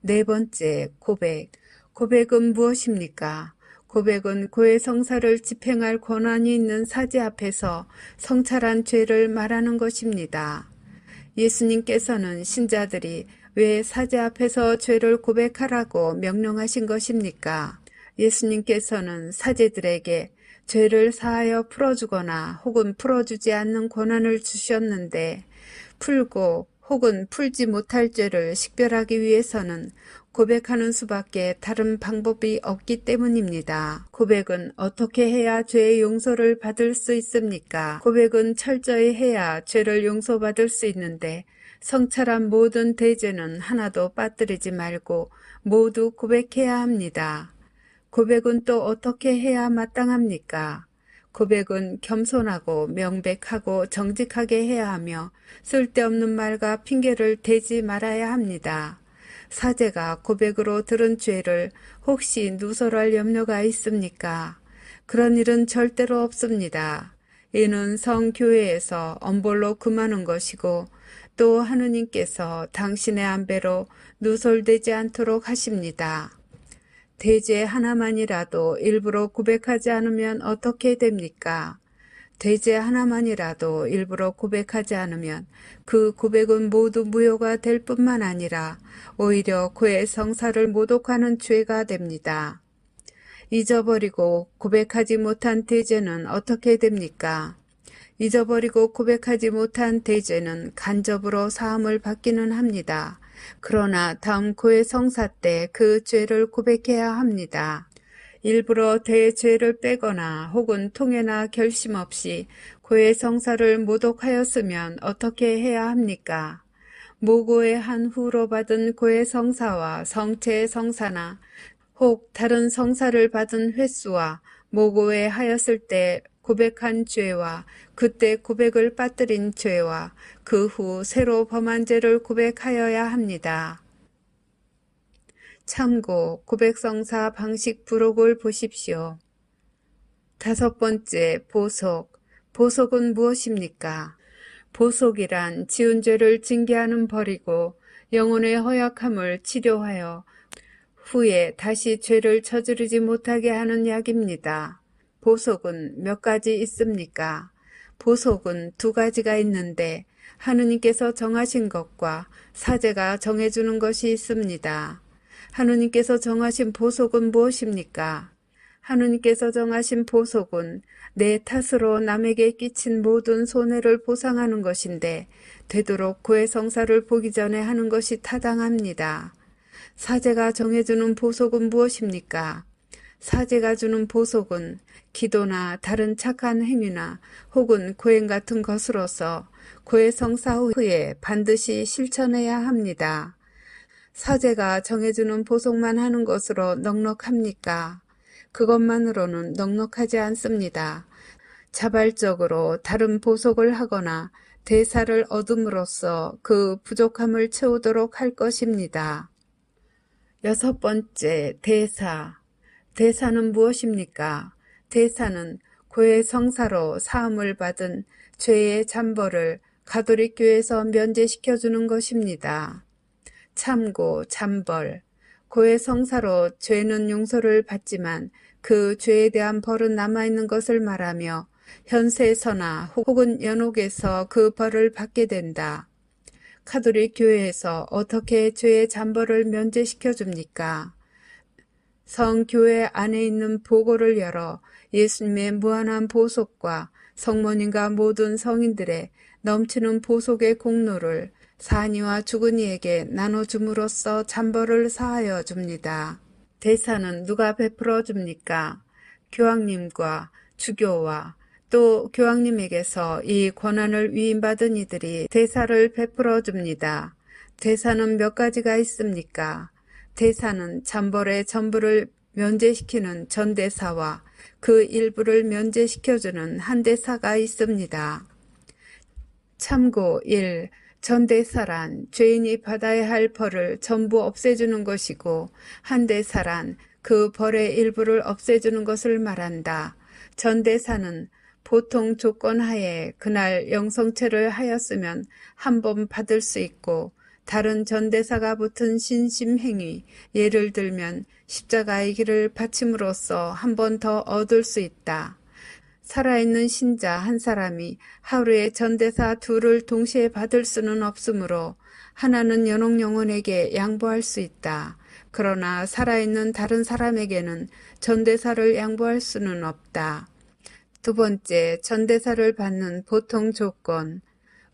네 번째, 고백. 고백은 무엇입니까? 고백은 고해 성사를 집행할 권한이 있는 사제 앞에서 성찰한 죄를 말하는 것입니다. 예수님께서는 신자들이 왜 사제 앞에서 죄를 고백하라고 명령하신 것입니까? 예수님께서는 사제들에게 죄를 사하여 풀어주거나 혹은 풀어주지 않는 권한을 주셨는데 풀고 혹은 풀지 못할 죄를 식별하기 위해서는 고백하는 수밖에 다른 방법이 없기 때문입니다. 고백은 어떻게 해야 죄의 용서를 받을 수 있습니까? 고백은 철저히 해야 죄를 용서받을 수 있는데 성찰한 모든 대죄는 하나도 빠뜨리지 말고 모두 고백해야 합니다. 고백은 또 어떻게 해야 마땅합니까? 고백은 겸손하고 명백하고 정직하게 해야 하며 쓸데없는 말과 핑계를 대지 말아야 합니다. 사제가 고백으로 들은 죄를 혹시 누설할 염려가 있습니까? 그런 일은 절대로 없습니다. 이는 성교회에서 엄벌로 금하는 것이고 또 하느님께서 당신의 안배로 누설되지 않도록 하십니다. 대죄 하나만이라도 일부러 고백하지 않으면 어떻게 됩니까? 대죄 하나만이라도 일부러 고백하지 않으면 그 고백은 모두 무효가 될 뿐만 아니라 오히려 그의 성사를 모독하는 죄가 됩니다. 잊어버리고 고백하지 못한 대죄는 어떻게 됩니까? 잊어버리고 고백하지 못한 대죄는 간접으로 사함을 받기는 합니다. 그러나 다음 고해 성사 때 그 죄를 고백해야 합니다. 일부러 대죄를 빼거나 혹은 통해나 결심 없이 고해 성사를 모독하였으면 어떻게 해야 합니까? 모고의 한 후로 받은 고해 성사와 성체의 성사나 혹 다른 성사를 받은 횟수와 모고에 하였을 때 고백한 죄와 그때 고백을 빠뜨린 죄와 그 후 새로 범한 죄를 고백하여야 합니다. 참고 고백성사 방식 부록을 보십시오. 다섯 번째, 보속. 보속은 무엇입니까? 보속이란 지은 죄를 징계하는 벌이고 영혼의 허약함을 치료하여 후에 다시 죄를 저지르지 못하게 하는 약입니다. 보속은 몇 가지 있습니까? 보속은 두 가지가 있는데 하느님께서 정하신 것과 사제가 정해주는 것이 있습니다. 하느님께서 정하신 보속은 무엇입니까? 하느님께서 정하신 보속은 내 탓으로 남에게 끼친 모든 손해를 보상하는 것인데 되도록 그의 성사를 보기 전에 하는 것이 타당합니다. 사제가 정해주는 보속은 무엇입니까? 사제가 주는 보속은 기도나 다른 착한 행위나 혹은 고행 같은 것으로서 고해 성사 후에 반드시 실천해야 합니다. 사제가 정해주는 보속만 하는 것으로 넉넉합니까? 그것만으로는 넉넉하지 않습니다. 자발적으로 다른 보속을 하거나 대사를 얻음으로써 그 부족함을 채우도록 할 것입니다. 여섯 번째, 대사. 대사는 무엇입니까? 대사는 고해 성사로 사함을 받은 죄의 잠벌을 가톨릭 교회에서 면제시켜주는 것입니다. 참고, 잠벌. 고해 성사로 죄는 용서를 받지만 그 죄에 대한 벌은 남아있는 것을 말하며 현세에서나 혹은 연옥에서 그 벌을 받게 된다. 가톨릭 교회에서 어떻게 죄의 잠벌을 면제시켜 줍니까? 성교회 안에 있는 보고를 열어 예수님의 무한한 보속과 성모님과 모든 성인들의 넘치는 보속의 공로를 사니와 죽은이에게 나눠줌으로써 잠벌을 사하여 줍니다. 대사는 누가 베풀어 줍니까? 교황님과 주교와 또 교황님에게서 이 권한을 위임받은 이들이 대사를 베풀어 줍니다. 대사는 몇 가지가 있습니까? 대사는 잠벌의 전부를 면제시키는 전대사와 그 일부를 면제시켜주는 한대사가 있습니다. 참고 1. 전대사란 죄인이 받아야 할 벌을 전부 없애주는 것이고 한대사란 그 벌의 일부를 없애주는 것을 말한다. 전대사는 보통 조건 하에 그날 영성체를 하였으면 한 번 받을 수 있고 다른 전대사가 붙은 신심행위, 예를 들면 십자가의 길을 바침으로써 한 번 더 얻을 수 있다. 살아있는 신자 한 사람이 하루에 전대사 둘을 동시에 받을 수는 없으므로 하나는 연옥 영혼에게 양보할 수 있다. 그러나 살아있는 다른 사람에게는 전대사를 양보할 수는 없다. 두 번째, 전대사를 받는 보통 조건.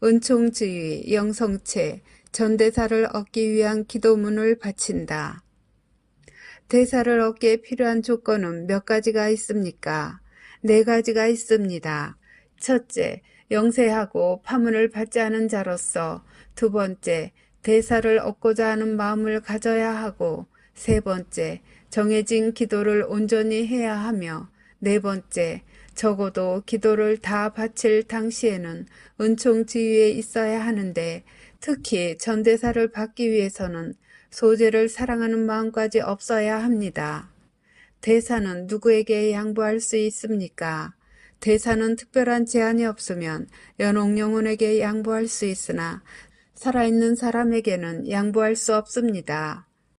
은총지위, 영성체, 전대사를 얻기 위한 기도문을 바친다. 대사를 얻기에 필요한 조건은 몇 가지가 있습니까? 4가지가 있습니다. 첫째, 영세하고 파문을 받지 않은 자로서. 두 번째, 대사를 얻고자 하는 마음을 가져야 하고. 세 번째, 정해진 기도를 온전히 해야 하며. 네 번째, 적어도 기도를 다 바칠 당시에는 은총 지위에 있어야 하는데, 특히 전대사를 받기 위해서는 소재를 사랑하는 마음까지 없어야 합니다. 대사는 누구에게 양보할 수 있습니까? 대사는 특별한 제한이 없으면 연옥 영혼에게 양보할 수 있으나 살아있는 사람에게는 양보할 수 없습니다.